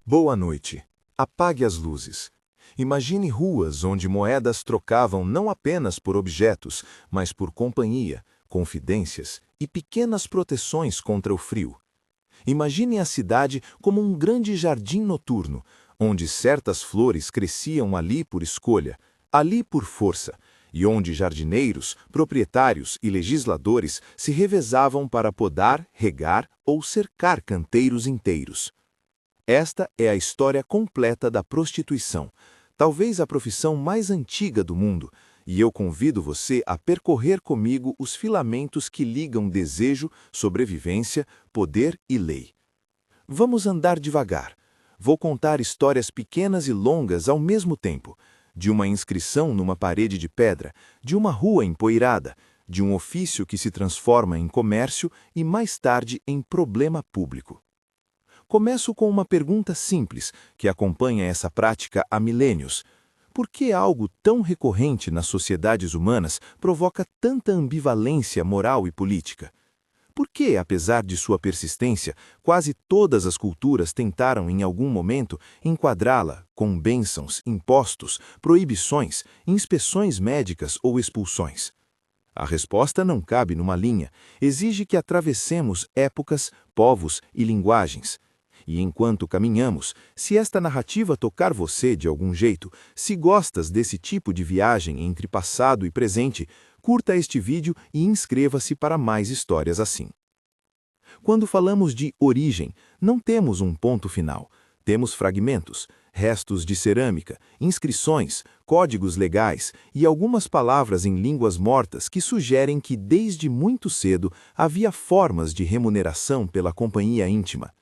Boa noite. Apague as luzes. Imagine ruas onde moedas trocavam não apenas por objetos, mas por companhia, confidências e pequenas proteções contra o frio. Imagine a cidade como um grande jardim noturno, onde certas flores cresciam ali por escolha, ali por força, e onde jardineiros, proprietários e legisladores se revezavam para podar, regar ou cercar canteiros inteiros. Esta é a história completa da prostituição, talvez a profissão mais antiga do mundo, e eu convido você a percorrer comigo os filamentos que ligam desejo, sobrevivência, poder e lei. Vamos andar devagar. Vou contar histórias pequenas e longas ao mesmo tempo, de uma inscrição numa parede de pedra, de uma rua empoeirada, de um ofício que se transforma em comércio e mais tarde em problema público. Começo com uma pergunta simples, que acompanha essa prática há milênios. Por que algo tão recorrente nas sociedades humanas provoca tanta ambivalência moral e política? Por que, apesar de sua persistência, quase todas as culturas tentaram em algum momento enquadrá-la com bênçãos, impostos, proibições, inspeções médicas ou expulsões? A resposta não cabe numa linha, exige que atravessemos épocas, povos e linguagens. E enquanto caminhamos, se esta narrativa tocar você de algum jeito, se gostas desse tipo de viagem entre passado e presente, curta este vídeo e inscreva-se para mais histórias assim. Quando falamos de origem, não temos um ponto final. Temos fragmentos, restos de cerâmica, inscrições, códigos legais e algumas palavras em línguas mortas que sugerem que desde muito cedo havia formas de remuneração pela companhia íntima.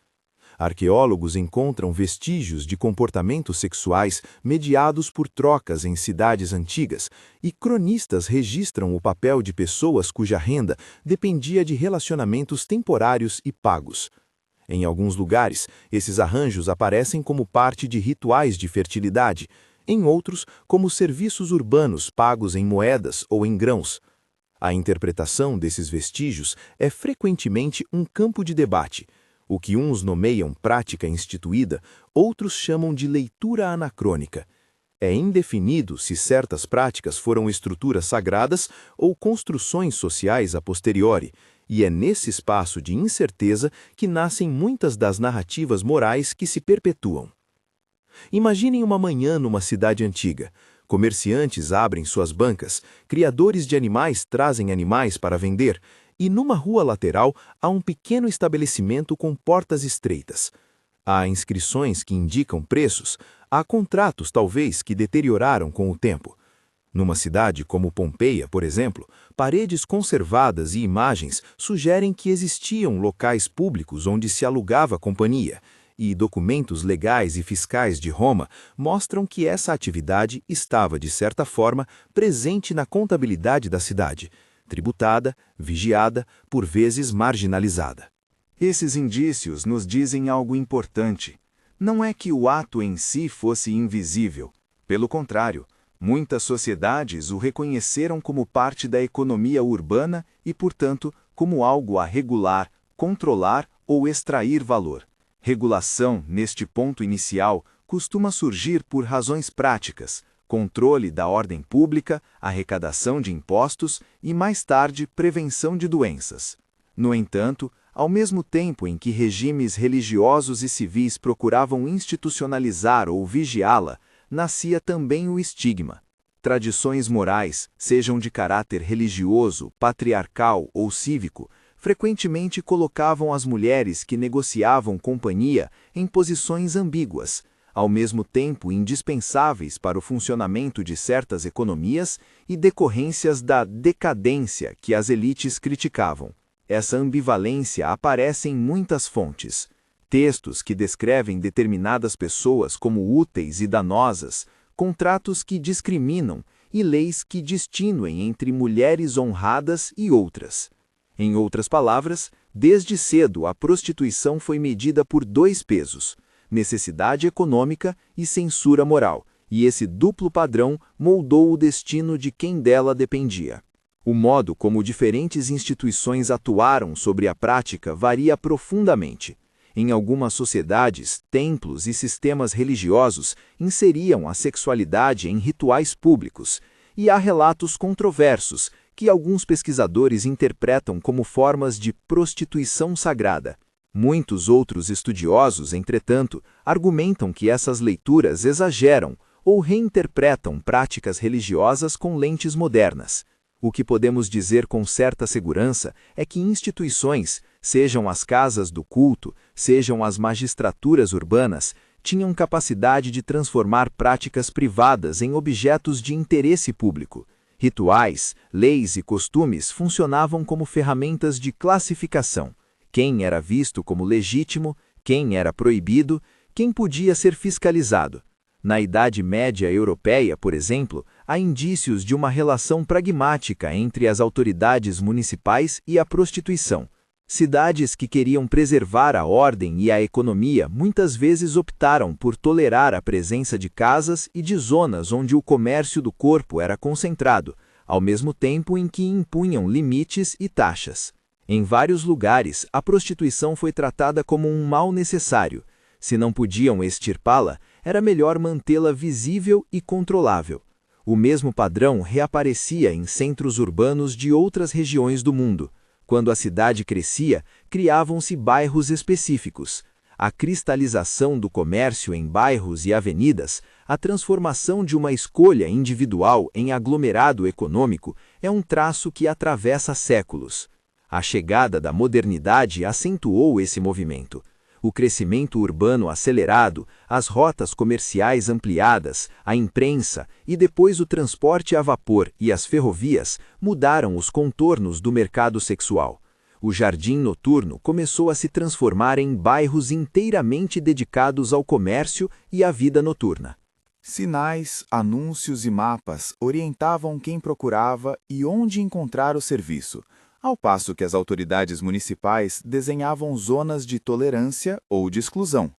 Arqueólogos encontram vestígios de comportamentos sexuais mediados por trocas em cidades antigas, e cronistas registram o papel de pessoas cuja renda dependia de relacionamentos temporários e pagos. Em alguns lugares, esses arranjos aparecem como parte de rituais de fertilidade, em outros, como serviços urbanos pagos em moedas ou em grãos. A interpretação desses vestígios é frequentemente um campo de debate. O que uns nomeiam prática instituída, outros chamam de leitura anacrônica. É indefinido se certas práticas foram estruturas sagradas ou construções sociais a posteriori, e é nesse espaço de incerteza que nascem muitas das narrativas morais que se perpetuam. Imaginem uma manhã numa cidade antiga. Comerciantes abrem suas bancas, criadores de animais trazem animais para vender, e numa rua lateral há um pequeno estabelecimento com portas estreitas. Há inscrições que indicam preços, há contratos talvez que deterioraram com o tempo. Numa cidade como Pompeia, por exemplo, paredes conservadas e imagens sugerem que existiam locais públicos onde se alugava companhia, e documentos legais e fiscais de Roma mostram que essa atividade estava, de certa forma, presente na contabilidade da cidade, tributada, vigiada, por vezes marginalizada. Esses indícios nos dizem algo importante. Não é que o ato em si fosse invisível. Pelo contrário, muitas sociedades o reconheceram como parte da economia urbana e, portanto, como algo a regular, controlar ou extrair valor. Regulação, neste ponto inicial, costuma surgir por razões práticas: controle da ordem pública, arrecadação de impostos e, mais tarde, prevenção de doenças. No entanto, ao mesmo tempo em que regimes religiosos e civis procuravam institucionalizar ou vigiá-la, nascia também o estigma. Tradições morais, sejam de caráter religioso, patriarcal ou cívico, frequentemente colocavam as mulheres que negociavam companhia em posições ambíguas, ao mesmo tempo indispensáveis para o funcionamento de certas economias e decorrências da decadência que as elites criticavam. Essa ambivalência aparece em muitas fontes. Textos que descrevem determinadas pessoas como úteis e danosas, contratos que discriminam e leis que distinguem entre mulheres honradas e outras. Em outras palavras, desde cedo a prostituição foi medida por dois pesos: necessidade econômica e censura moral, e esse duplo padrão moldou o destino de quem dela dependia. O modo como diferentes instituições atuaram sobre a prática varia profundamente. Em algumas sociedades, templos e sistemas religiosos inseriam a sexualidade em rituais públicos, e há relatos controversos que alguns pesquisadores interpretam como formas de prostituição sagrada. Muitos outros estudiosos, entretanto, argumentam que essas leituras exageram ou reinterpretam práticas religiosas com lentes modernas. O que podemos dizer com certa segurança é que instituições, sejam as casas do culto, sejam as magistraturas urbanas, tinham capacidade de transformar práticas privadas em objetos de interesse público. Rituais, leis e costumes funcionavam como ferramentas de classificação. Quem era visto como legítimo, quem era proibido, quem podia ser fiscalizado. Na Idade Média Europeia, por exemplo, há indícios de uma relação pragmática entre as autoridades municipais e a prostituição. Cidades que queriam preservar a ordem e a economia muitas vezes optaram por tolerar a presença de casas e de zonas onde o comércio do corpo era concentrado, ao mesmo tempo em que impunham limites e taxas. Em vários lugares, a prostituição foi tratada como um mal necessário. Se não podiam extirpá-la, era melhor mantê-la visível e controlável. O mesmo padrão reaparecia em centros urbanos de outras regiões do mundo. Quando a cidade crescia, criavam-se bairros específicos. A cristalização do comércio em bairros e avenidas, a transformação de uma escolha individual em aglomerado econômico, é um traço que atravessa séculos. A chegada da modernidade acentuou esse movimento. O crescimento urbano acelerado, as rotas comerciais ampliadas, a imprensa e depois o transporte a vapor e as ferrovias mudaram os contornos do mercado sexual. O jardim noturno começou a se transformar em bairros inteiramente dedicados ao comércio e à vida noturna. Sinais, anúncios e mapas orientavam quem procurava e onde encontrar o serviço, ao passo que as autoridades municipais desenhavam zonas de tolerância ou de exclusão.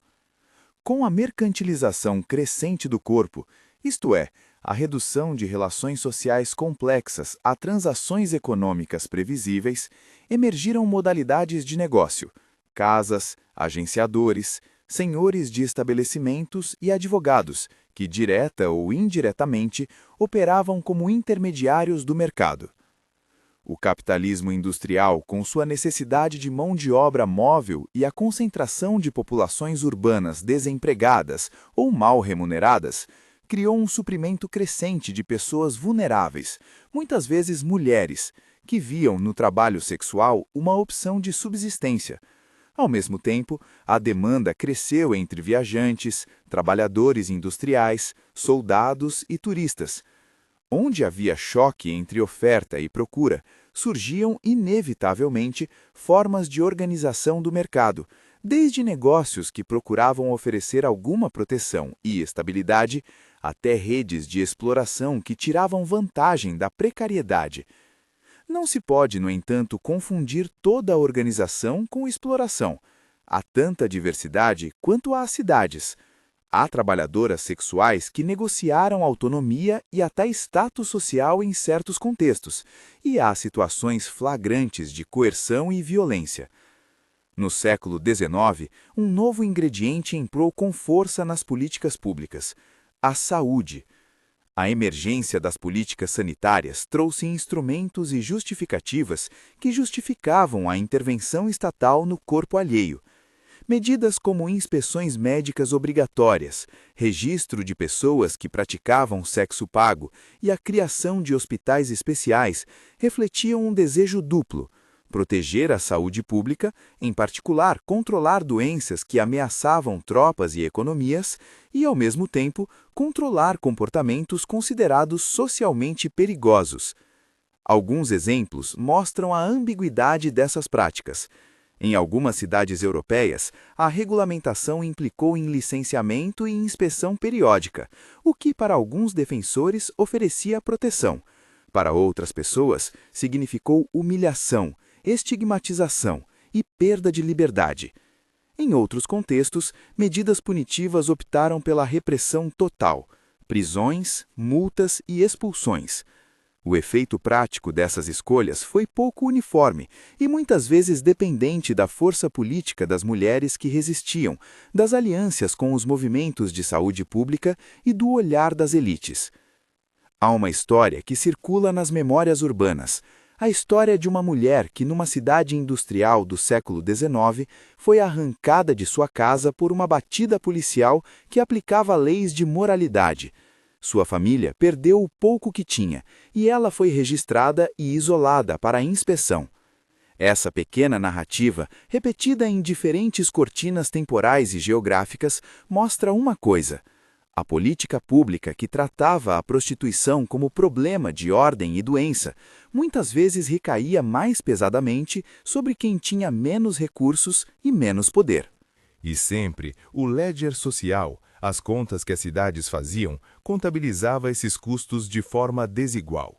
Com a mercantilização crescente do corpo, isto é, a redução de relações sociais complexas a transações econômicas previsíveis, emergiram modalidades de negócio: casas, agenciadores, senhores de estabelecimentos e advogados, que direta ou indiretamente operavam como intermediários do mercado. O capitalismo industrial, com sua necessidade de mão de obra móvel e a concentração de populações urbanas desempregadas ou mal remuneradas, criou um suprimento crescente de pessoas vulneráveis, muitas vezes mulheres, que viam no trabalho sexual uma opção de subsistência. Ao mesmo tempo, a demanda cresceu entre viajantes, trabalhadores industriais, soldados e turistas. Onde havia choque entre oferta e procura, surgiam inevitavelmente formas de organização do mercado, desde negócios que procuravam oferecer alguma proteção e estabilidade, até redes de exploração que tiravam vantagem da precariedade. Não se pode, no entanto, confundir toda a organização com exploração. Há tanta diversidade quanto há cidades. Há trabalhadoras sexuais que negociaram autonomia e até status social em certos contextos, e há situações flagrantes de coerção e violência. No século XIX, um novo ingrediente entrou com força nas políticas públicas: a saúde. A emergência das políticas sanitárias trouxe instrumentos e justificativas que justificavam a intervenção estatal no corpo alheio. Medidas como inspeções médicas obrigatórias, registro de pessoas que praticavam sexo pago e a criação de hospitais especiais refletiam um desejo duplo: proteger a saúde pública, em particular controlar doenças que ameaçavam tropas e economias, e, ao mesmo tempo, controlar comportamentos considerados socialmente perigosos. Alguns exemplos mostram a ambiguidade dessas práticas. Em algumas cidades europeias, a regulamentação implicou em licenciamento e inspeção periódica, o que para alguns defensores oferecia proteção. Para outras pessoas, significou humilhação, estigmatização e perda de liberdade. Em outros contextos, medidas punitivas optaram pela repressão total: prisões, multas e expulsões. O efeito prático dessas escolhas foi pouco uniforme e muitas vezes dependente da força política das mulheres que resistiam, das alianças com os movimentos de saúde pública e do olhar das elites. Há uma história que circula nas memórias urbanas, a história de uma mulher que, numa cidade industrial do século XIX, foi arrancada de sua casa por uma batida policial que aplicava leis de moralidade. Sua família perdeu o pouco que tinha e ela foi registrada e isolada para a inspeção. Essa pequena narrativa, repetida em diferentes cortinas temporais e geográficas, mostra uma coisa: a política pública que tratava a prostituição como problema de ordem e doença, muitas vezes recaía mais pesadamente sobre quem tinha menos recursos e menos poder. E sempre o ledger social, as contas que as cidades faziam, contabilizava esses custos de forma desigual.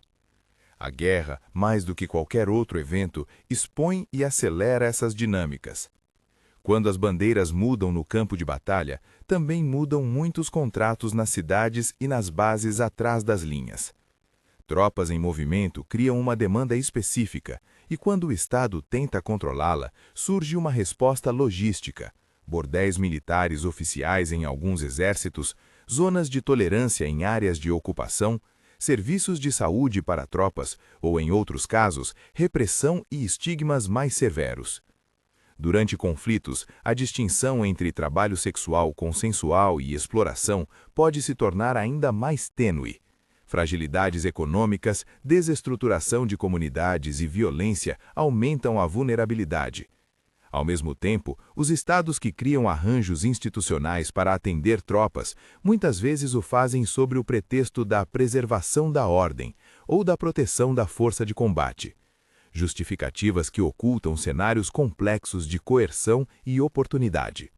A guerra, mais do que qualquer outro evento, expõe e acelera essas dinâmicas. Quando as bandeiras mudam no campo de batalha, também mudam muitos contratos nas cidades e nas bases atrás das linhas. Tropas em movimento criam uma demanda específica, e quando o Estado tenta controlá-la, surge uma resposta logística: bordéis militares oficiais em alguns exércitos, zonas de tolerância em áreas de ocupação, serviços de saúde para tropas ou, em outros casos, repressão e estigmas mais severos. Durante conflitos, a distinção entre trabalho sexual consensual e exploração pode se tornar ainda mais tênue. Fragilidades econômicas, desestruturação de comunidades e violência aumentam a vulnerabilidade. Ao mesmo tempo, os estados que criam arranjos institucionais para atender tropas muitas vezes o fazem sob o pretexto da preservação da ordem ou da proteção da força de combate. Justificativas que ocultam cenários complexos de coerção e oportunidade.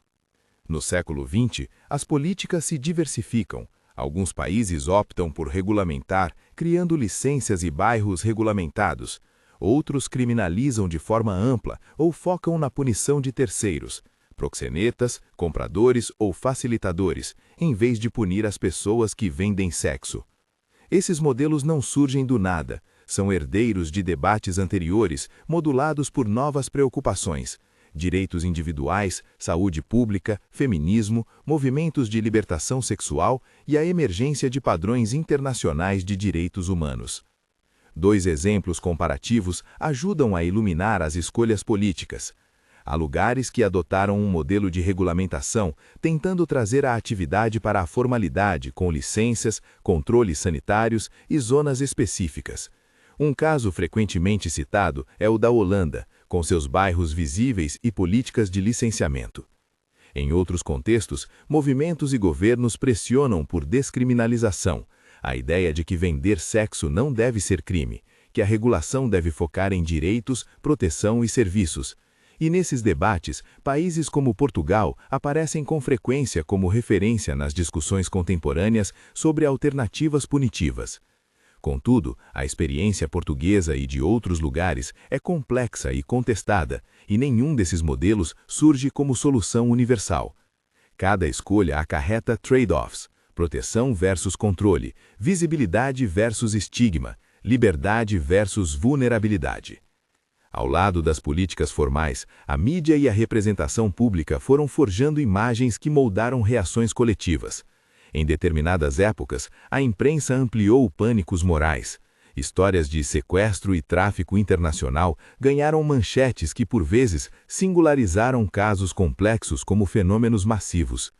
No século XX, as políticas se diversificam. Alguns países optam por regulamentar, criando licenças e bairros regulamentados. Outros criminalizam de forma ampla ou focam na punição de terceiros, proxenetas, compradores ou facilitadores, em vez de punir as pessoas que vendem sexo. Esses modelos não surgem do nada, são herdeiros de debates anteriores modulados por novas preocupações: direitos individuais, saúde pública, feminismo, movimentos de libertação sexual e a emergência de padrões internacionais de direitos humanos. Dois exemplos comparativos ajudam a iluminar as escolhas políticas. Há lugares que adotaram um modelo de regulamentação, tentando trazer a atividade para a formalidade, com licenças, controles sanitários e zonas específicas. Um caso frequentemente citado é o da Holanda, com seus bairros visíveis e políticas de licenciamento. Em outros contextos, movimentos e governos pressionam por descriminalização, a ideia de que vender sexo não deve ser crime, que a regulação deve focar em direitos, proteção e serviços. E nesses debates, países como Portugal aparecem com frequência como referência nas discussões contemporâneas sobre alternativas punitivas. Contudo, a experiência portuguesa e de outros lugares é complexa e contestada, e nenhum desses modelos surge como solução universal. Cada escolha acarreta trade-offs: proteção versus controle, visibilidade versus estigma, liberdade versus vulnerabilidade. Ao lado das políticas formais, a mídia e a representação pública foram forjando imagens que moldaram reações coletivas. Em determinadas épocas, a imprensa ampliou pânicos morais. Histórias de sequestro e tráfico internacional ganharam manchetes que, por vezes, singularizaram casos complexos como fenômenos massivos.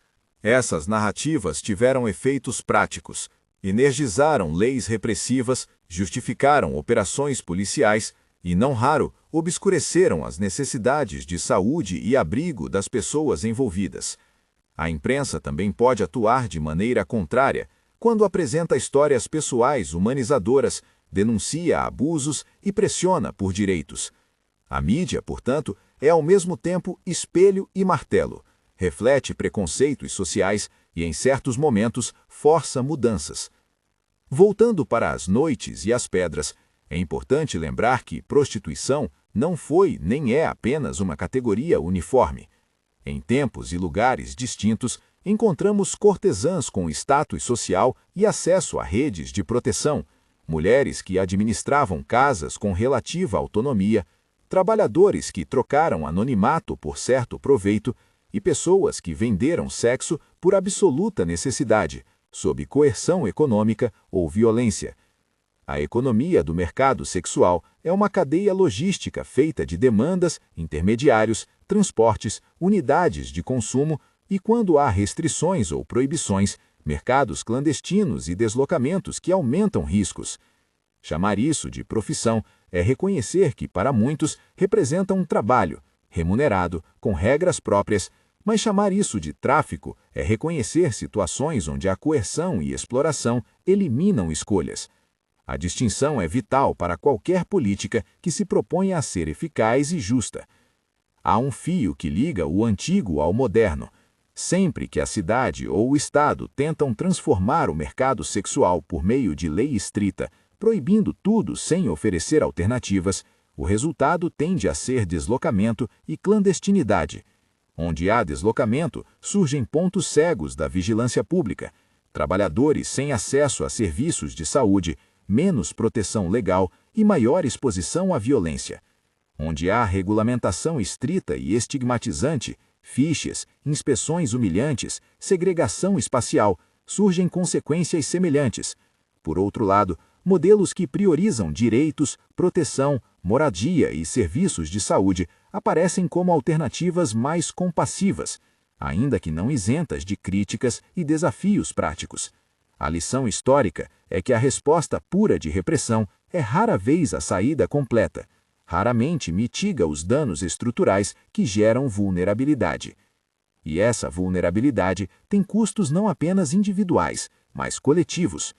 Essas narrativas tiveram efeitos práticos, energizaram leis repressivas, justificaram operações policiais e, não raro, obscureceram as necessidades de saúde e abrigo das pessoas envolvidas. A imprensa também pode atuar de maneira contrária, quando apresenta histórias pessoais humanizadoras, denuncia abusos e pressiona por direitos. A mídia, portanto, é ao mesmo tempo espelho e martelo, reflete preconceitos sociais e, em certos momentos, força mudanças. Voltando para as noites e as pedras, é importante lembrar que prostituição não foi nem é apenas uma categoria uniforme. Em tempos e lugares distintos, encontramos cortesãs com status social e acesso a redes de proteção, mulheres que administravam casas com relativa autonomia, trabalhadores que trocaram anonimato por certo proveito e pessoas que venderam sexo por absoluta necessidade, sob coerção econômica ou violência. A economia do mercado sexual é uma cadeia logística feita de demandas, intermediários, transportes, unidades de consumo e, quando há restrições ou proibições, mercados clandestinos e deslocamentos que aumentam riscos. Chamar isso de profissão é reconhecer que, para muitos, representa um trabalho, remunerado, com regras próprias, mas chamar isso de tráfico é reconhecer situações onde a coerção e exploração eliminam escolhas. A distinção é vital para qualquer política que se proponha a ser eficaz e justa. Há um fio que liga o antigo ao moderno. Sempre que a cidade ou o Estado tentam transformar o mercado sexual por meio de lei estrita, proibindo tudo sem oferecer alternativas, o resultado tende a ser deslocamento e clandestinidade. Onde há deslocamento, surgem pontos cegos da vigilância pública, trabalhadores sem acesso a serviços de saúde, menos proteção legal e maior exposição à violência. Onde há regulamentação estrita e estigmatizante, fichas, inspeções humilhantes, segregação espacial, surgem consequências semelhantes. Por outro lado, modelos que priorizam direitos, proteção, moradia e serviços de saúde aparecem como alternativas mais compassivas, ainda que não isentas de críticas e desafios práticos. A lição histórica é que a resposta pura de repressão é rara vez a saída completa, raramente mitiga os danos estruturais que geram vulnerabilidade. E essa vulnerabilidade tem custos não apenas individuais, mas coletivos.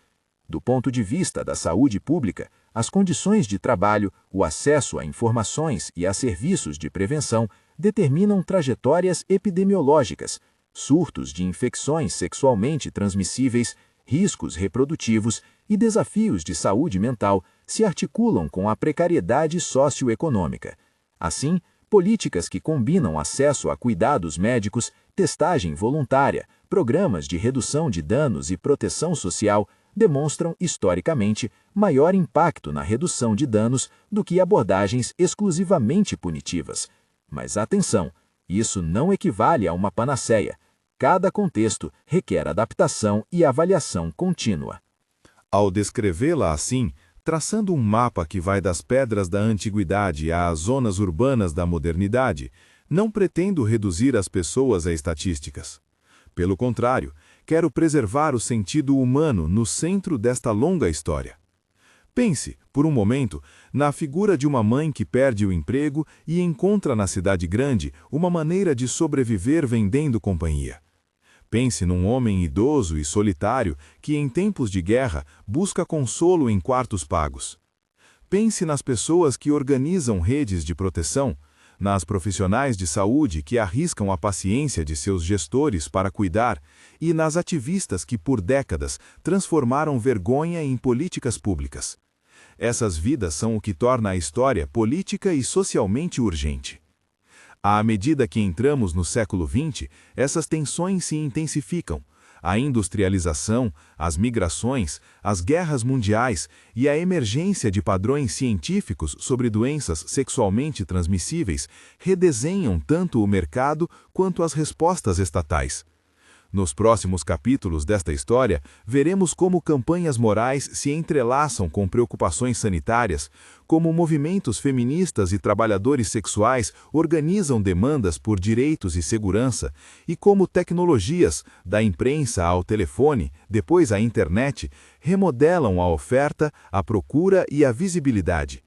Do ponto de vista da saúde pública, as condições de trabalho, o acesso a informações e a serviços de prevenção determinam trajetórias epidemiológicas, surtos de infecções sexualmente transmissíveis, riscos reprodutivos e desafios de saúde mental se articulam com a precariedade socioeconômica. Assim, políticas que combinam acesso a cuidados médicos, testagem voluntária, programas de redução de danos e proteção social demonstram, historicamente, maior impacto na redução de danos do que abordagens exclusivamente punitivas. Mas atenção, isso não equivale a uma panaceia. Cada contexto requer adaptação e avaliação contínua. Ao descrevê-la assim, traçando um mapa que vai das pedras da antiguidade às zonas urbanas da modernidade, não pretendo reduzir as pessoas a estatísticas. Pelo contrário, quero preservar o sentido humano no centro desta longa história. Pense, por um momento, na figura de uma mãe que perde o emprego e encontra na cidade grande uma maneira de sobreviver vendendo companhia. Pense num homem idoso e solitário que, em tempos de guerra, busca consolo em quartos pagos. Pense nas pessoas que organizam redes de proteção, nas profissionais de saúde que arriscam a paciência de seus gestores para cuidar e nas ativistas que, por décadas, transformaram vergonha em políticas públicas. Essas vidas são o que torna a história política e socialmente urgente. À medida que entramos no século XX, essas tensões se intensificam. A industrialização, as migrações, as guerras mundiais e a emergência de padrões científicos sobre doenças sexualmente transmissíveis redesenham tanto o mercado quanto as respostas estatais. Nos próximos capítulos desta história, veremos como campanhas morais se entrelaçam com preocupações sanitárias, como movimentos feministas e trabalhadores sexuais organizam demandas por direitos e segurança, e como tecnologias, da imprensa ao telefone, depois à internet, remodelam a oferta, a procura e a visibilidade.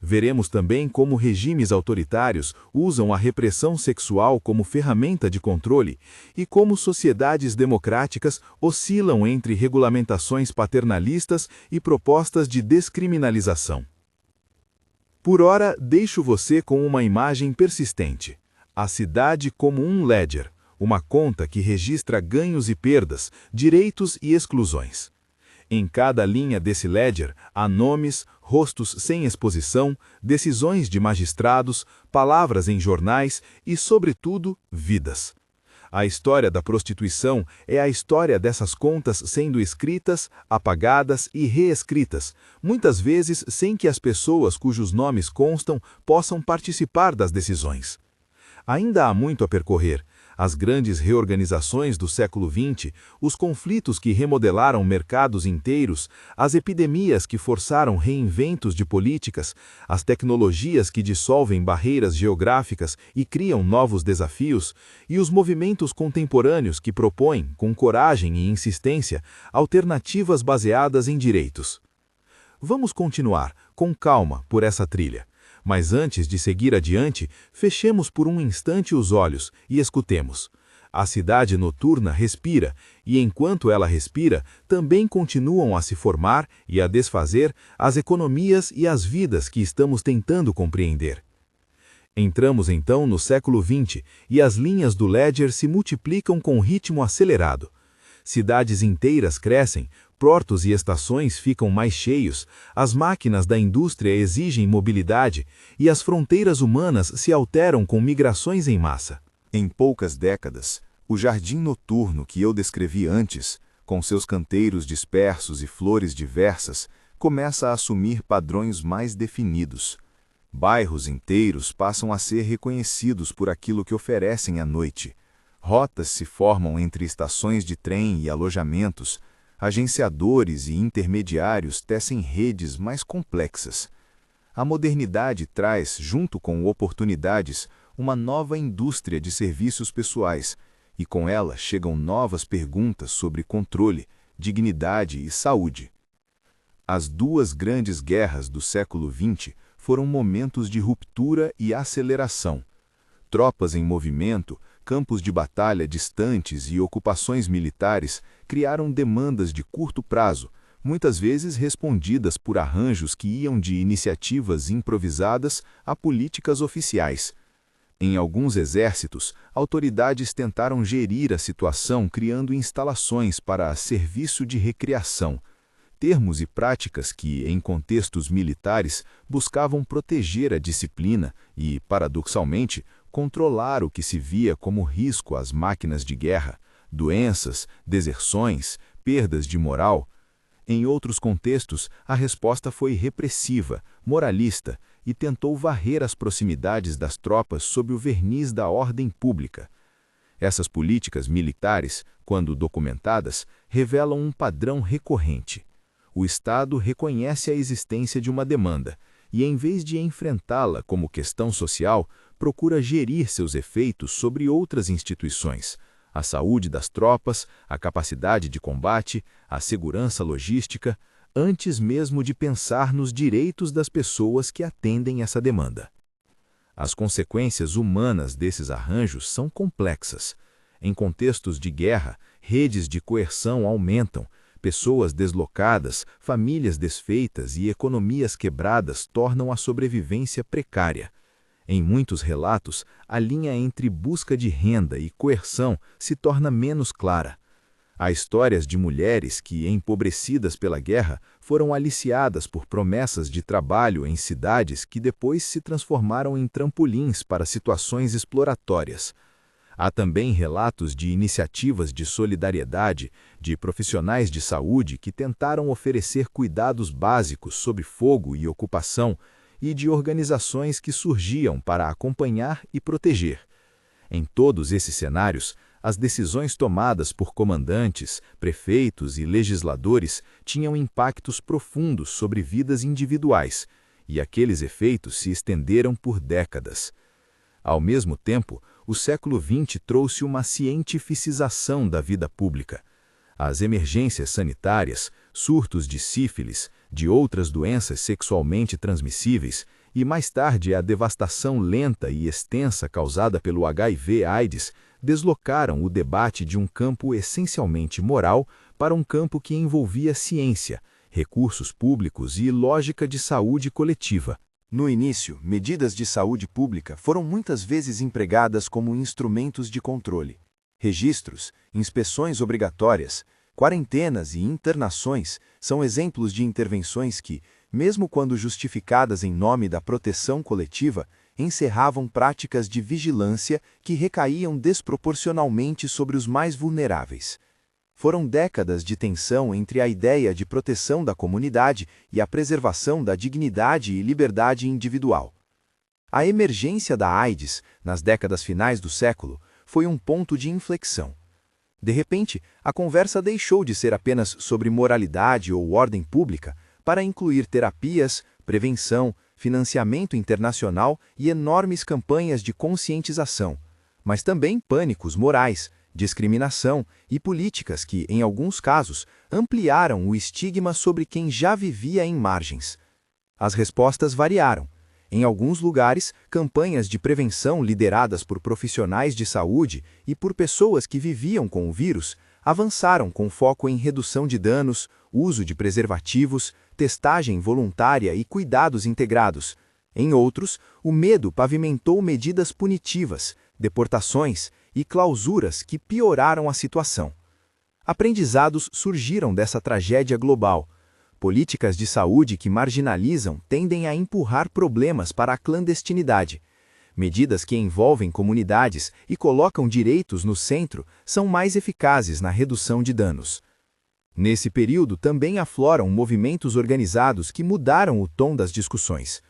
Veremos também como regimes autoritários usam a repressão sexual como ferramenta de controle e como sociedades democráticas oscilam entre regulamentações paternalistas e propostas de descriminalização. Por ora, deixo você com uma imagem persistente. A cidade como um ledger, uma conta que registra ganhos e perdas, direitos e exclusões. Em cada linha desse ledger há nomes, rostos sem exposição, decisões de magistrados, palavras em jornais e, sobretudo, vidas. A história da prostituição é a história dessas contas sendo escritas, apagadas e reescritas, muitas vezes sem que as pessoas cujos nomes constam possam participar das decisões. Ainda há muito a percorrer. As grandes reorganizações do século XX, os conflitos que remodelaram mercados inteiros, as epidemias que forçaram reinventos de políticas, as tecnologias que dissolvem barreiras geográficas e criam novos desafios, e os movimentos contemporâneos que propõem, com coragem e insistência, alternativas baseadas em direitos. Vamos continuar, com calma, por essa trilha. Mas antes de seguir adiante, fechemos por um instante os olhos e escutemos. A cidade noturna respira, e enquanto ela respira, também continuam a se formar e a desfazer as economias e as vidas que estamos tentando compreender. Entramos então no século XX e as linhas do Ledger se multiplicam com ritmo acelerado. Cidades inteiras crescem, portos e estações ficam mais cheios, as máquinas da indústria exigem mobilidade e as fronteiras humanas se alteram com migrações em massa. Em poucas décadas, o jardim noturno que eu descrevi antes, com seus canteiros dispersos e flores diversas, começa a assumir padrões mais definidos. Bairros inteiros passam a ser reconhecidos por aquilo que oferecem à noite. Rotas se formam entre estações de trem e alojamentos. Agenciadores e intermediários tecem redes mais complexas. A modernidade traz, junto com oportunidades, uma nova indústria de serviços pessoais, e com ela chegam novas perguntas sobre controle, dignidade e saúde. As duas grandes guerras do século XX foram momentos de ruptura e aceleração. Tropas em movimento, campos de batalha distantes e ocupações militares criaram demandas de curto prazo, muitas vezes respondidas por arranjos que iam de iniciativas improvisadas a políticas oficiais. Em alguns exércitos, autoridades tentaram gerir a situação criando instalações para serviço de recreação, termos e práticas que, em contextos militares, buscavam proteger a disciplina e, paradoxalmente, controlar o que se via como risco às máquinas de guerra, doenças, deserções, perdas de moral. Em outros contextos, a resposta foi repressiva, moralista e tentou varrer as proximidades das tropas sob o verniz da ordem pública. Essas políticas militares, quando documentadas, revelam um padrão recorrente. O Estado reconhece a existência de uma demanda e, em vez de enfrentá-la como questão social, procura gerir seus efeitos sobre outras instituições, a saúde das tropas, a capacidade de combate, a segurança logística, antes mesmo de pensar nos direitos das pessoas que atendem essa demanda. As consequências humanas desses arranjos são complexas. Em contextos de guerra, redes de coerção aumentam, pessoas deslocadas, famílias desfeitas e economias quebradas tornam a sobrevivência precária. Em muitos relatos, a linha entre busca de renda e coerção se torna menos clara. Há histórias de mulheres que, empobrecidas pela guerra, foram aliciadas por promessas de trabalho em cidades que depois se transformaram em trampolins para situações exploratórias. Há também relatos de iniciativas de solidariedade, de profissionais de saúde que tentaram oferecer cuidados básicos sob fogo e ocupação, e de organizações que surgiam para acompanhar e proteger. Em todos esses cenários, as decisões tomadas por comandantes, prefeitos e legisladores tinham impactos profundos sobre vidas individuais, e aqueles efeitos se estenderam por décadas. Ao mesmo tempo, o século XX trouxe uma cientificização da vida pública. As emergências sanitárias, surtos de sífilis, de outras doenças sexualmente transmissíveis e, mais tarde, a devastação lenta e extensa causada pelo HIV/AIDS deslocaram o debate de um campo essencialmente moral para um campo que envolvia ciência, recursos públicos e lógica de saúde coletiva. No início, medidas de saúde pública foram muitas vezes empregadas como instrumentos de controle. Registros, inspeções obrigatórias, quarentenas e internações são exemplos de intervenções que, mesmo quando justificadas em nome da proteção coletiva, encerravam práticas de vigilância que recaíam desproporcionalmente sobre os mais vulneráveis. Foram décadas de tensão entre a ideia de proteção da comunidade e a preservação da dignidade e liberdade individual. A emergência da AIDS, nas décadas finais do século, foi um ponto de inflexão. De repente, a conversa deixou de ser apenas sobre moralidade ou ordem pública para incluir terapias, prevenção, financiamento internacional e enormes campanhas de conscientização, mas também pânicos morais, discriminação e políticas que, em alguns casos, ampliaram o estigma sobre quem já vivia em margens. As respostas variaram. Em alguns lugares, campanhas de prevenção lideradas por profissionais de saúde e por pessoas que viviam com o vírus avançaram com foco em redução de danos, uso de preservativos, testagem voluntária e cuidados integrados. Em outros, o medo pavimentou medidas punitivas, deportações e clausuras que pioraram a situação. Aprendizados surgiram dessa tragédia global. Políticas de saúde que marginalizam tendem a empurrar problemas para a clandestinidade. Medidas que envolvem comunidades e colocam direitos no centro são mais eficazes na redução de danos. Nesse período também afloram movimentos organizados que mudaram o tom das discussões.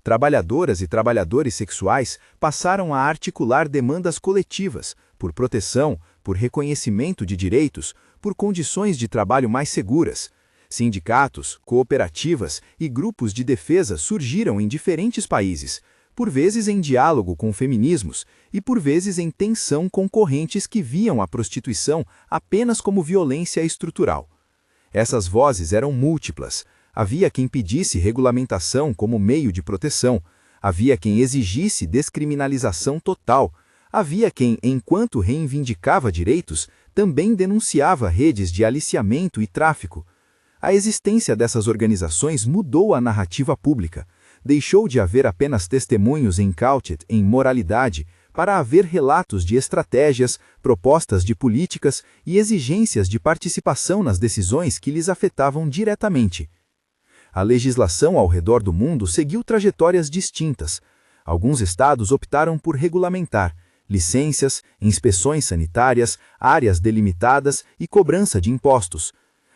Trabalhadoras e trabalhadores sexuais passaram a articular demandas coletivas por proteção, por reconhecimento de direitos, por condições de trabalho mais seguras. Sindicatos, cooperativas e grupos de defesa surgiram em diferentes países, por vezes em diálogo com feminismos e por vezes em tensão com correntes que viam a prostituição apenas como violência estrutural. Essas vozes eram múltiplas. Havia quem pedisse regulamentação como meio de proteção, havia quem exigisse descriminalização total, havia quem, enquanto reivindicava direitos, também denunciava redes de aliciamento e tráfico. A existência dessas organizações mudou a narrativa pública. Deixou de haver apenas testemunhos encouched em moralidade para haver relatos de estratégias, propostas de políticas e exigências de participação nas decisões que lhes afetavam diretamente. A legislação ao redor do mundo seguiu trajetórias distintas. Alguns estados optaram por regulamentar licenças, inspeções sanitárias, áreas delimitadas e cobrança de impostos.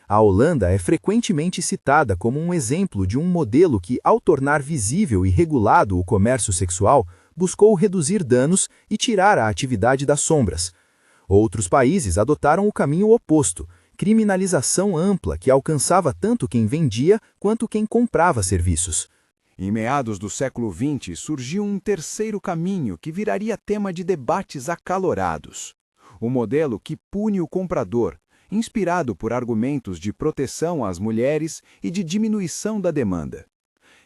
A Holanda é frequentemente citada como um exemplo de um modelo que, ao tornar visível e regulado o comércio sexual, buscou reduzir danos e tirar a atividade das sombras. Outros países adotaram o caminho oposto, criminalização ampla que alcançava tanto quem vendia quanto quem comprava serviços. Em meados do século XX, surgiu um terceiro caminho que viraria tema de debates acalorados. O modelo que pune o comprador, inspirado por argumentos de proteção às mulheres e de diminuição da demanda.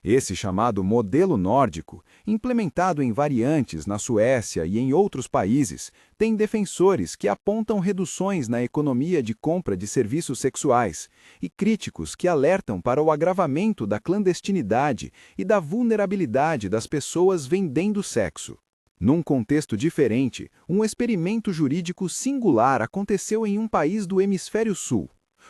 Esse chamado modelo nórdico, implementado em variantes na Suécia e em outros países, tem defensores que apontam reduções na economia de compra de serviços sexuais e críticos que alertam para o agravamento da clandestinidade e da vulnerabilidade das pessoas vendendo sexo. Num contexto diferente, um experimento jurídico singular aconteceu em um país do Hemisfério Sul.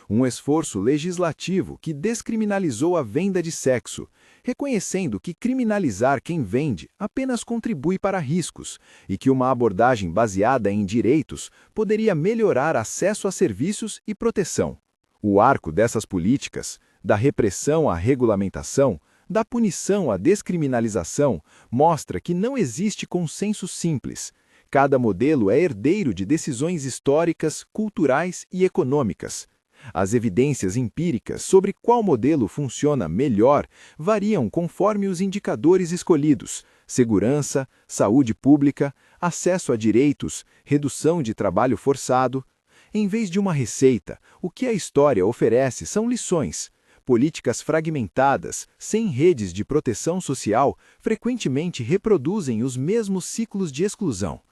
Um esforço legislativo que descriminalizou a venda de sexo, reconhecendo que criminalizar quem vende apenas contribui para riscos e que uma abordagem baseada em direitos poderia melhorar acesso a serviços e proteção. O arco dessas políticas, da repressão à regulamentação, da punição à descriminalização, mostra que não existe consenso simples. Cada modelo é herdeiro de decisões históricas, culturais e econômicas. As evidências empíricas sobre qual modelo funciona melhor variam conforme os indicadores escolhidos: segurança, saúde pública, acesso a direitos, redução de trabalho forçado. Em vez de uma receita, o que a história oferece são lições. Políticas fragmentadas, sem redes de proteção social, frequentemente reproduzem os mesmos ciclos de exclusão.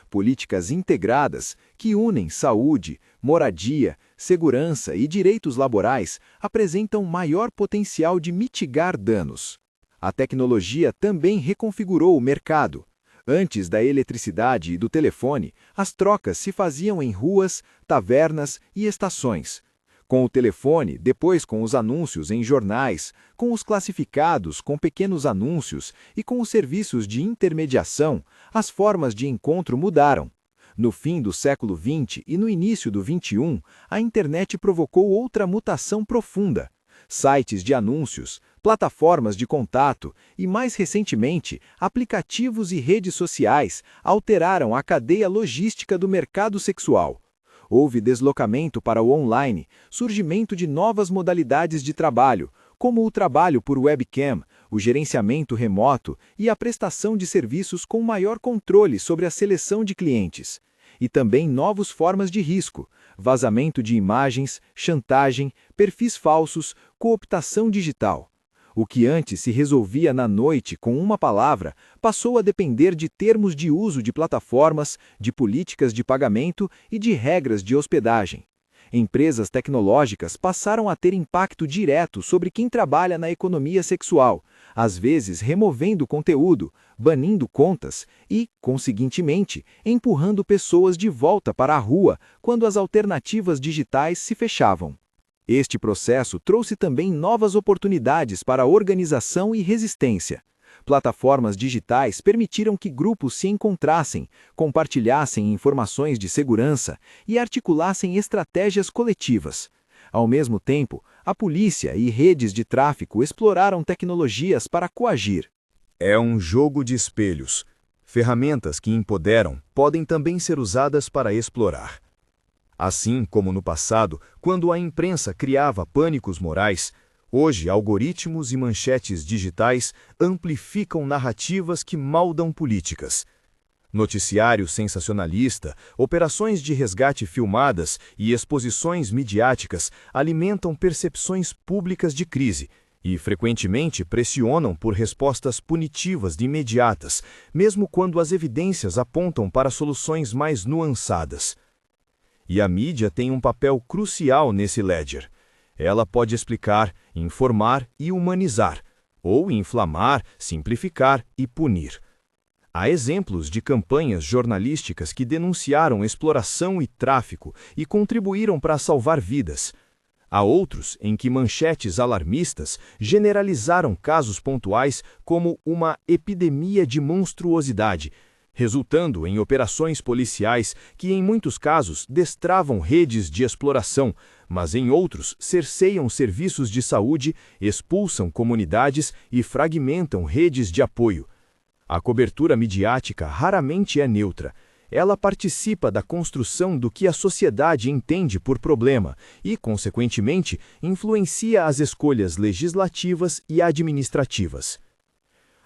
Políticas integradas, que unem saúde, moradia, segurança e direitos laborais, apresentam maior potencial de mitigar danos. A tecnologia também reconfigurou o mercado. Antes da eletricidade e do telefone, as trocas se faziam em ruas, tavernas e estações. Com o telefone, depois com os anúncios em jornais, com os classificados, com pequenos anúncios e com os serviços de intermediação, as formas de encontro mudaram. No fim do século XX e no início do XXI, a internet provocou outra mutação profunda. Sites de anúncios, plataformas de contato e, mais recentemente, aplicativos e redes sociais alteraram a cadeia logística do mercado sexual. Houve deslocamento para o online, surgimento de novas modalidades de trabalho, como o trabalho por webcam, o gerenciamento remoto e a prestação de serviços com maior controle sobre a seleção de clientes. E também novas formas de risco, vazamento de imagens, chantagem, perfis falsos, cooptação digital. O que antes se resolvia na noite com uma palavra, passou a depender de termos de uso de plataformas, de políticas de pagamento e de regras de hospedagem. Empresas tecnológicas passaram a ter impacto direto sobre quem trabalha na economia sexual, às vezes removendo conteúdo, banindo contas e, conseguintemente, empurrando pessoas de volta para a rua quando as alternativas digitais se fechavam. Este processo trouxe também novas oportunidades para organização e resistência. Plataformas digitais permitiram que grupos se encontrassem, compartilhassem informações de segurança e articulassem estratégias coletivas. Ao mesmo tempo, a polícia e redes de tráfico exploraram tecnologias para coagir. É um jogo de espelhos. Ferramentas que empoderam podem também ser usadas para explorar. Assim como no passado, quando a imprensa criava pânicos morais, hoje algoritmos e manchetes digitais amplificam narrativas que moldam políticas. Noticiário sensacionalista, operações de resgate filmadas e exposições midiáticas alimentam percepções públicas de crise e, frequentemente, pressionam por respostas punitivas de imediatas, mesmo quando as evidências apontam para soluções mais nuançadas. E a mídia tem um papel crucial nesse ledger. Ela pode explicar, informar e humanizar, ou inflamar, simplificar e punir. Há exemplos de campanhas jornalísticas que denunciaram exploração e tráfico e contribuíram para salvar vidas. Há outros em que manchetes alarmistas generalizaram casos pontuais como uma epidemia de monstruosidade, resultando em operações policiais que, em muitos casos, destravam redes de exploração, mas em outros cerceiam serviços de saúde, expulsam comunidades e fragmentam redes de apoio. A cobertura midiática raramente é neutra. Ela participa da construção do que a sociedade entende por problema e, consequentemente, influencia as escolhas legislativas e administrativas.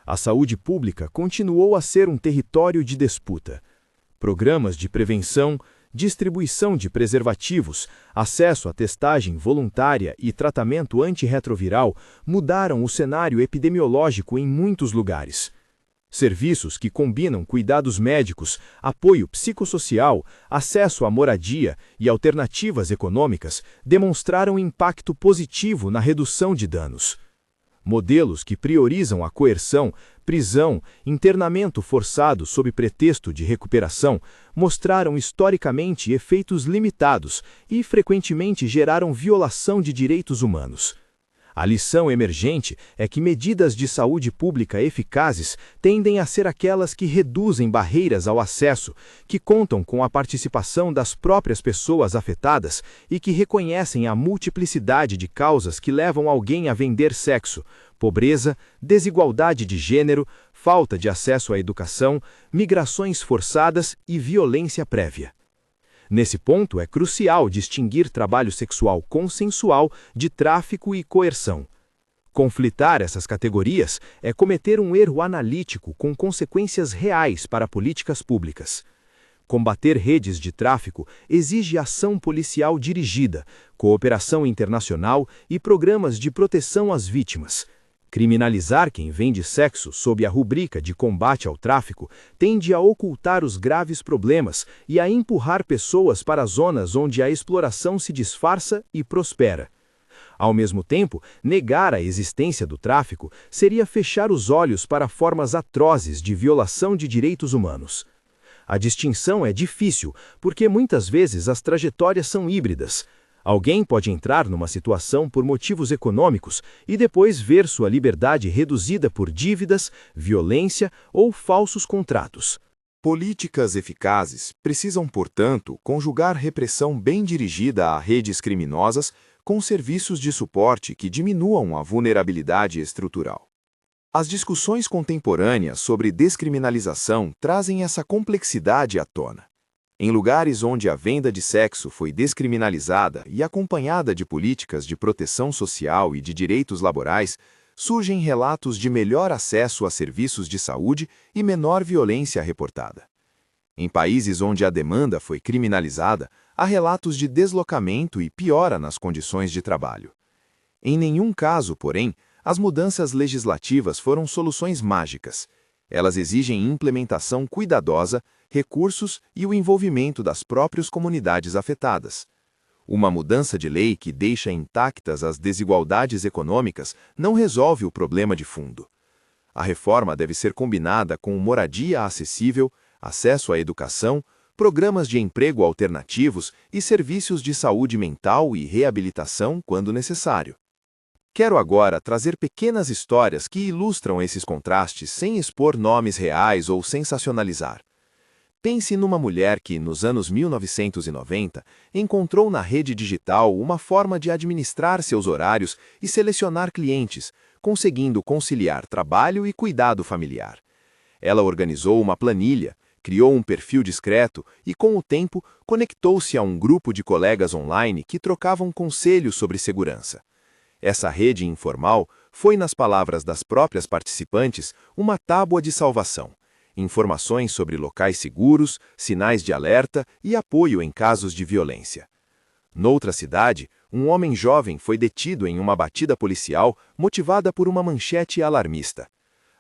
A saúde pública continuou a ser um território de disputa. Programas de prevenção, distribuição de preservativos, acesso à testagem voluntária e tratamento antirretroviral mudaram o cenário epidemiológico em muitos lugares. Serviços que combinam cuidados médicos, apoio psicossocial, acesso à moradia e alternativas econômicas demonstraram impacto positivo na redução de danos. Modelos que priorizam a coerção, prisão, internamento forçado sob pretexto de recuperação mostraram historicamente efeitos limitados e frequentemente geraram violação de direitos humanos. A lição emergente é que medidas de saúde pública eficazes tendem a ser aquelas que reduzem barreiras ao acesso, que contam com a participação das próprias pessoas afetadas e que reconhecem a multiplicidade de causas que levam alguém a vender sexo, pobreza, desigualdade de gênero, falta de acesso à educação, migrações forçadas e violência prévia. Nesse ponto, é crucial distinguir trabalho sexual consensual de tráfico e coerção. Conflitar essas categorias é cometer um erro analítico com consequências reais para políticas públicas. Combater redes de tráfico exige ação policial dirigida, cooperação internacional e programas de proteção às vítimas. Criminalizar quem vende sexo sob a rubrica de combate ao tráfico tende a ocultar os graves problemas e a empurrar pessoas para zonas onde a exploração se disfarça e prospera. Ao mesmo tempo, negar a existência do tráfico seria fechar os olhos para formas atrozes de violação de direitos humanos. A distinção é difícil, porque muitas vezes as trajetórias são híbridas. Alguém pode entrar numa situação por motivos econômicos e depois ver sua liberdade reduzida por dívidas, violência ou falsos contratos. Políticas eficazes precisam, portanto, conjugar repressão bem dirigida a redes criminosas com serviços de suporte que diminuam a vulnerabilidade estrutural. As discussões contemporâneas sobre descriminalização trazem essa complexidade à tona. Em lugares onde a venda de sexo foi descriminalizada e acompanhada de políticas de proteção social e de direitos laborais, surgem relatos de melhor acesso a serviços de saúde e menor violência reportada. Em países onde a demanda foi criminalizada, há relatos de deslocamento e piora nas condições de trabalho. Em nenhum caso, porém, as mudanças legislativas foram soluções mágicas. Elas exigem implementação cuidadosa, recursos e o envolvimento das próprias comunidades afetadas. Uma mudança de lei que deixa intactas as desigualdades econômicas não resolve o problema de fundo. A reforma deve ser combinada com moradia acessível, acesso à educação, programas de emprego alternativos e serviços de saúde mental e reabilitação quando necessário. Quero agora trazer pequenas histórias que ilustram esses contrastes sem expor nomes reais ou sensacionalizar. Pense numa mulher que, nos anos 1990, encontrou na rede digital uma forma de administrar seus horários e selecionar clientes, conseguindo conciliar trabalho e cuidado familiar. Ela organizou uma planilha, criou um perfil discreto e, com o tempo, conectou-se a um grupo de colegas online que trocavam conselhos sobre segurança. Essa rede informal foi, nas palavras das próprias participantes, uma tábua de salvação. Informações sobre locais seguros, sinais de alerta e apoio em casos de violência. Noutra cidade, um homem jovem foi detido em uma batida policial motivada por uma manchete alarmista.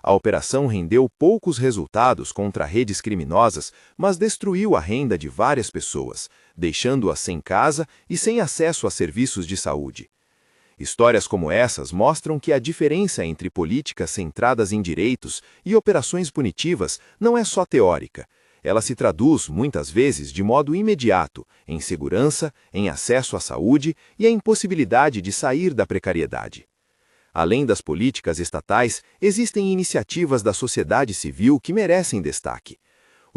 A operação rendeu poucos resultados contra redes criminosas, mas destruiu a renda de várias pessoas, deixando-as sem casa e sem acesso a serviços de saúde. Histórias como essas mostram que a diferença entre políticas centradas em direitos e operações punitivas não é só teórica. Ela se traduz, muitas vezes, de modo imediato, em segurança, em acesso à saúde e a impossibilidade de sair da precariedade. Além das políticas estatais, existem iniciativas da sociedade civil que merecem destaque.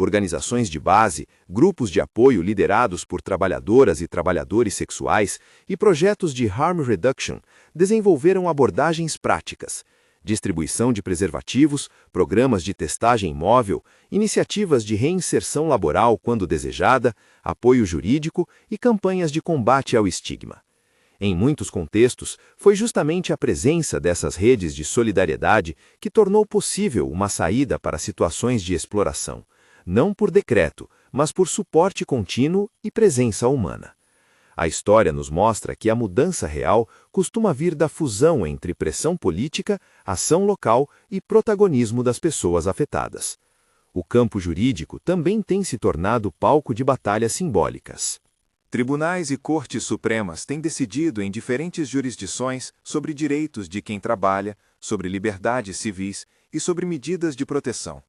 Organizações de base, grupos de apoio liderados por trabalhadoras e trabalhadores sexuais e projetos de harm reduction desenvolveram abordagens práticas, distribuição de preservativos, programas de testagem móvel, iniciativas de reinserção laboral quando desejada, apoio jurídico e campanhas de combate ao estigma. Em muitos contextos, foi justamente a presença dessas redes de solidariedade que tornou possível uma saída para situações de exploração, não por decreto, mas por suporte contínuo e presença humana. A história nos mostra que a mudança real costuma vir da fusão entre pressão política, ação local e protagonismo das pessoas afetadas. O campo jurídico também tem se tornado palco de batalhas simbólicas. Tribunais e cortes supremas têm decidido em diferentes jurisdições sobre direitos de quem trabalha, sobre liberdades civis e sobre medidas de proteção.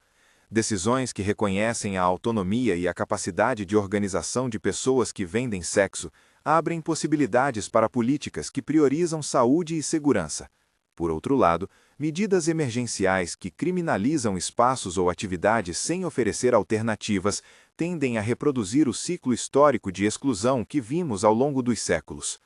Decisões que reconhecem a autonomia e a capacidade de organização de pessoas que vendem sexo abrem possibilidades para políticas que priorizam saúde e segurança. Por outro lado, medidas emergenciais que criminalizam espaços ou atividades sem oferecer alternativas tendem a reproduzir o ciclo histórico de exclusão que vimos ao longo dos séculos.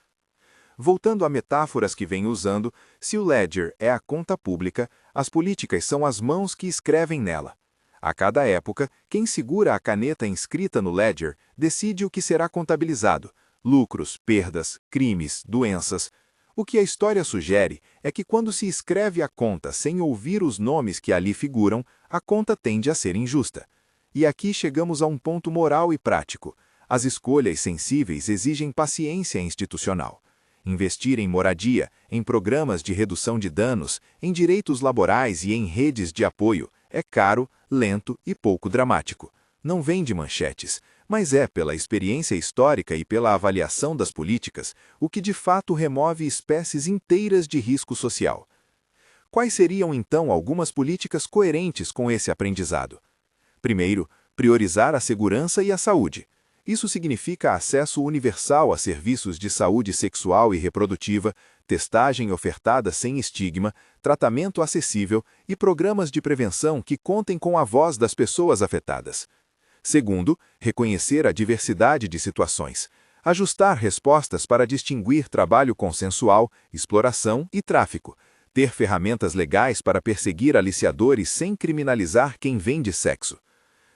Voltando a metáforas que venho usando, se o ledger é a conta pública, as políticas são as mãos que escrevem nela. A cada época, quem segura a caneta inscrita no ledger decide o que será contabilizado: lucros, perdas, crimes, doenças. O que a história sugere é que quando se escreve a conta sem ouvir os nomes que ali figuram, a conta tende a ser injusta. E aqui chegamos a um ponto moral e prático. As escolhas sensíveis exigem paciência institucional. Investir em moradia, em programas de redução de danos, em direitos laborais e em redes de apoio é caro, lento e pouco dramático. Não vem de manchetes, mas é pela experiência histórica e pela avaliação das políticas o que de fato remove espécies inteiras de risco social. Quais seriam então algumas políticas coerentes com esse aprendizado? Primeiro, priorizar a segurança e a saúde. Isso significa acesso universal a serviços de saúde sexual e reprodutiva, testagem ofertada sem estigma, tratamento acessível e programas de prevenção que contem com a voz das pessoas afetadas. Segundo, reconhecer a diversidade de situações. Ajustar respostas para distinguir trabalho consensual, exploração e tráfico. Ter ferramentas legais para perseguir aliciadores sem criminalizar quem vende sexo.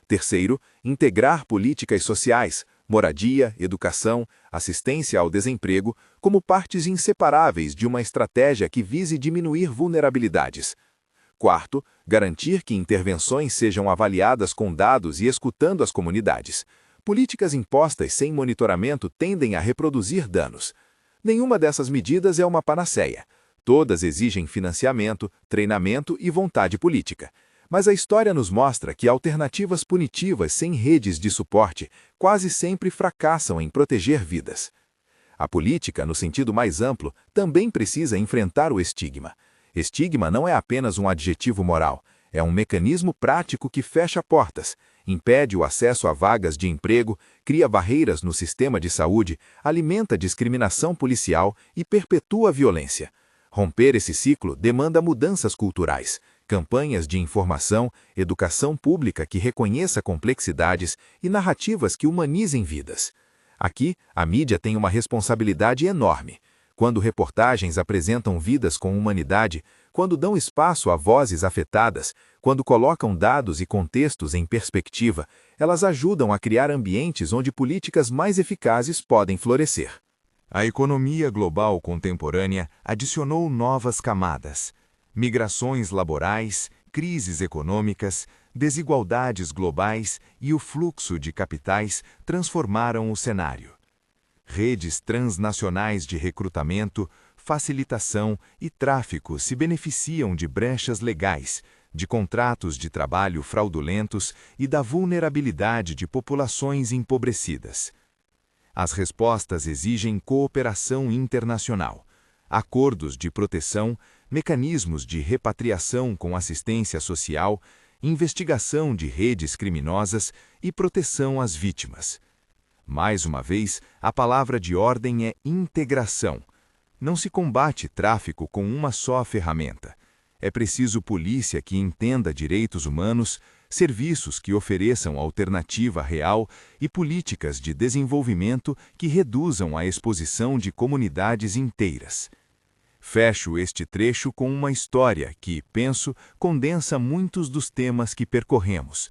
Terceiro, integrar políticas sociais, moradia, educação, assistência ao desemprego, como partes inseparáveis de uma estratégia que vise diminuir vulnerabilidades. Quarto, garantir que intervenções sejam avaliadas com dados e escutando as comunidades. Políticas impostas sem monitoramento tendem a reproduzir danos. Nenhuma dessas medidas é uma panaceia. Todas exigem financiamento, treinamento e vontade política. Mas a história nos mostra que alternativas punitivas sem redes de suporte quase sempre fracassam em proteger vidas. A política, no sentido mais amplo, também precisa enfrentar o estigma. Estigma não é apenas um adjetivo moral, é um mecanismo prático que fecha portas, impede o acesso a vagas de emprego, cria barreiras no sistema de saúde, alimenta discriminação policial e perpetua a violência. Romper esse ciclo demanda mudanças culturais, campanhas de informação, educação pública que reconheça complexidades e narrativas que humanizem vidas. Aqui, a mídia tem uma responsabilidade enorme. Quando reportagens apresentam vidas com humanidade, quando dão espaço a vozes afetadas, quando colocam dados e contextos em perspectiva, elas ajudam a criar ambientes onde políticas mais eficazes podem florescer. A economia global contemporânea adicionou novas camadas. Migrações laborais, crises econômicas, desigualdades globais e o fluxo de capitais transformaram o cenário. Redes transnacionais de recrutamento, facilitação e tráfico se beneficiam de brechas legais, de contratos de trabalho fraudulentos e da vulnerabilidade de populações empobrecidas. As respostas exigem cooperação internacional, acordos de proteção, mecanismos de repatriação com assistência social, investigação de redes criminosas e proteção às vítimas. Mais uma vez, a palavra de ordem é integração. Não se combate tráfico com uma só ferramenta. É preciso polícia que entenda direitos humanos, serviços que ofereçam alternativa real e políticas de desenvolvimento que reduzam a exposição de comunidades inteiras. Fecho este trecho com uma história que, penso, condensa muitos dos temas que percorremos.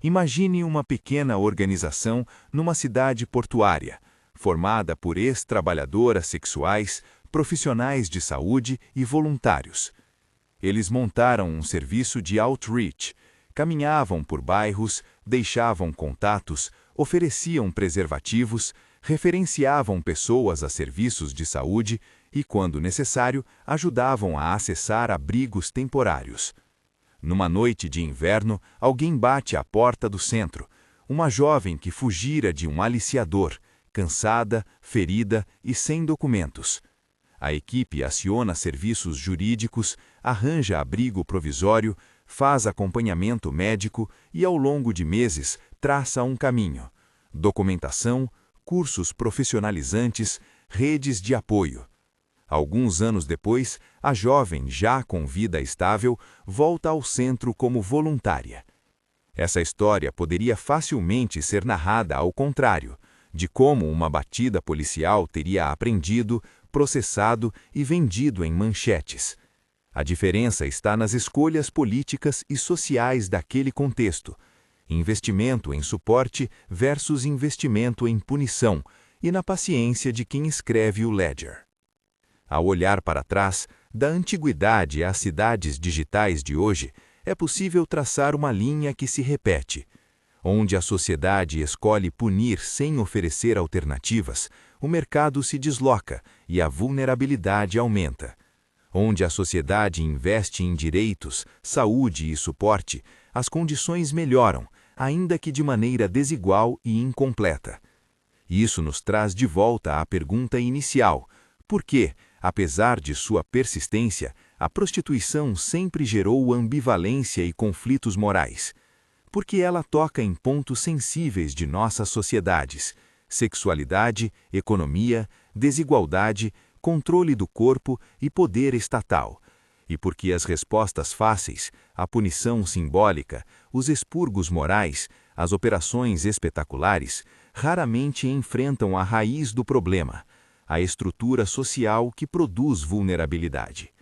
Imagine uma pequena organização numa cidade portuária, formada por ex-trabalhadoras sexuais, profissionais de saúde e voluntários. Eles montaram um serviço de outreach, caminhavam por bairros, deixavam contatos, ofereciam preservativos, referenciavam pessoas a serviços de saúde e, quando necessário, ajudavam a acessar abrigos temporários. Numa noite de inverno, alguém bate à porta do centro, uma jovem que fugira de um aliciador, cansada, ferida e sem documentos. A equipe aciona serviços jurídicos, arranja abrigo provisório, faz acompanhamento médico e, ao longo de meses, traça um caminho: documentação, cursos profissionalizantes, redes de apoio. Alguns anos depois, a jovem, já com vida estável, volta ao centro como voluntária. Essa história poderia facilmente ser narrada ao contrário, de como uma batida policial teria apreendido, processado e vendido em manchetes. A diferença está nas escolhas políticas e sociais daquele contexto. Investimento em suporte versus investimento em punição, e na paciência de quem escreve o ledger. Ao olhar para trás, da antiguidade às cidades digitais de hoje, é possível traçar uma linha que se repete. Onde a sociedade escolhe punir sem oferecer alternativas, o mercado se desloca e a vulnerabilidade aumenta. Onde a sociedade investe em direitos, saúde e suporte, as condições melhoram, ainda que de maneira desigual e incompleta. Isso nos traz de volta à pergunta inicial: por que, apesar de sua persistência, a prostituição sempre gerou ambivalência e conflitos morais? porque ela toca em pontos sensíveis de nossas sociedades: sexualidade, economia, desigualdade, controle do corpo e poder estatal. E porque as respostas fáceis, a punição simbólica, os expurgos morais, as operações espetaculares, raramente enfrentam a raiz do problema, a estrutura social que produz vulnerabilidade.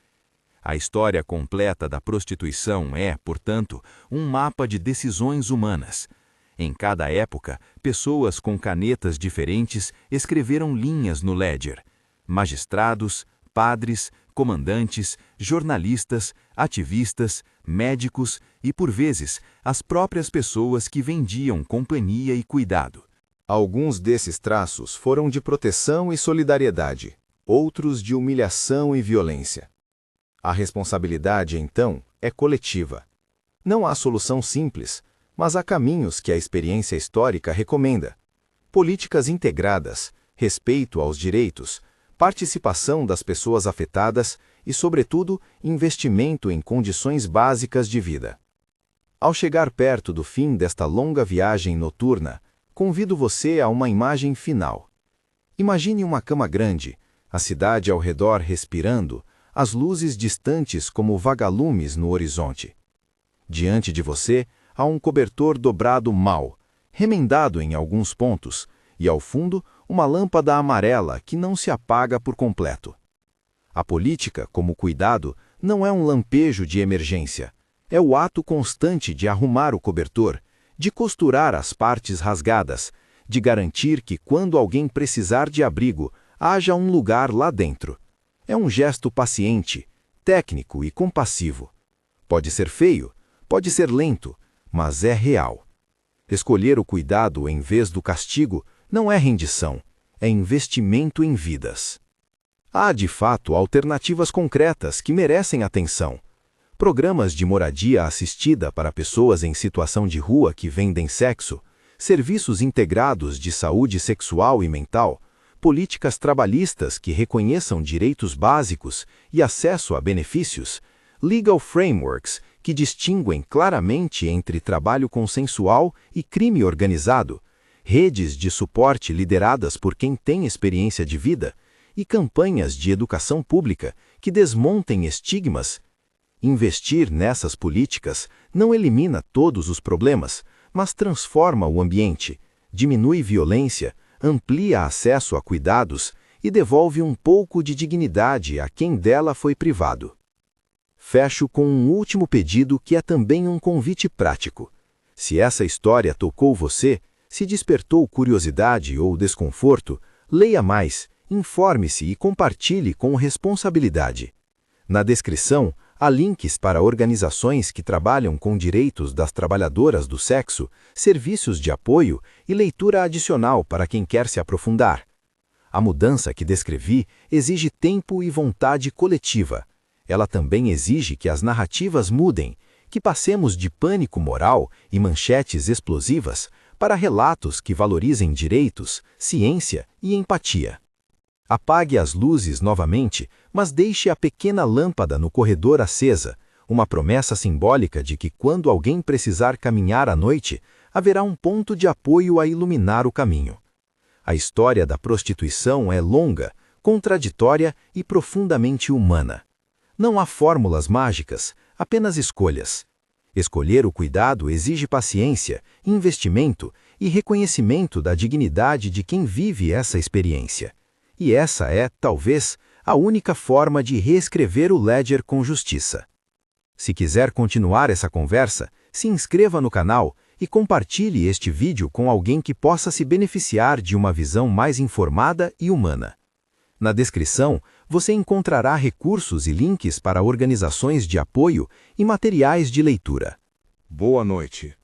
A história completa da prostituição é, portanto, um mapa de decisões humanas. Em cada época, pessoas com canetas diferentes escreveram linhas no ledger. Magistrados, padres, comandantes, jornalistas, ativistas, médicos e, por vezes, as próprias pessoas que vendiam companhia e cuidado. Alguns desses traços foram de proteção e solidariedade, outros de humilhação e violência. A responsabilidade, então, é coletiva. Não há solução simples, mas há caminhos que a experiência histórica recomenda. Políticas integradas, respeito aos direitos, participação das pessoas afetadas e, sobretudo, investimento em condições básicas de vida. Ao chegar perto do fim desta longa viagem noturna, convido você a uma imagem final. Imagine uma cama grande, a cidade ao redor respirando, as luzes distantes como vagalumes no horizonte. Diante de você, há um cobertor dobrado mal, remendado em alguns pontos, e ao fundo, uma lâmpada amarela que não se apaga por completo. A política, como cuidado, não é um lampejo de emergência. É o ato constante de arrumar o cobertor, de costurar as partes rasgadas, de garantir que quando alguém precisar de abrigo, haja um lugar lá dentro. É um gesto paciente, técnico e compassivo. Pode ser feio, pode ser lento, mas é real. Escolher o cuidado em vez do castigo não é rendição, é investimento em vidas. Há, de fato, alternativas concretas que merecem atenção. Programas de moradia assistida para pessoas em situação de rua que vendem sexo, serviços integrados de saúde sexual e mental, políticas trabalhistas que reconheçam direitos básicos e acesso a benefícios, legal frameworks que distinguem claramente entre trabalho consensual e crime organizado, redes de suporte lideradas por quem tem experiência de vida e campanhas de educação pública que desmontem estigmas. Investir nessas políticas não elimina todos os problemas, mas transforma o ambiente, diminui violência, amplia acesso a cuidados e devolve um pouco de dignidade a quem dela foi privado. Fecho com um último pedido que é também um convite prático. Se essa história tocou você, se despertou curiosidade ou desconforto, leia mais, informe-se e compartilhe com responsabilidade. Na descrição, há links para organizações que trabalham com direitos das trabalhadoras do sexo, serviços de apoio e leitura adicional para quem quer se aprofundar. A mudança que descrevi exige tempo e vontade coletiva. Ela também exige que as narrativas mudem, que passemos de pânico moral e manchetes explosivas para relatos que valorizem direitos, ciência e empatia. Apague as luzes novamente, mas deixe a pequena lâmpada no corredor acesa, uma promessa simbólica de que quando alguém precisar caminhar à noite, haverá um ponto de apoio a iluminar o caminho. A história da prostituição é longa, contraditória e profundamente humana. Não há fórmulas mágicas, apenas escolhas. Escolher o cuidado exige paciência, investimento e reconhecimento da dignidade de quem vive essa experiência. E essa é, talvez, a única forma de reescrever o ledger com justiça. Se quiser continuar essa conversa, se inscreva no canal e compartilhe este vídeo com alguém que possa se beneficiar de uma visão mais informada e humana. Na descrição, você encontrará recursos e links para organizações de apoio e materiais de leitura. Boa noite.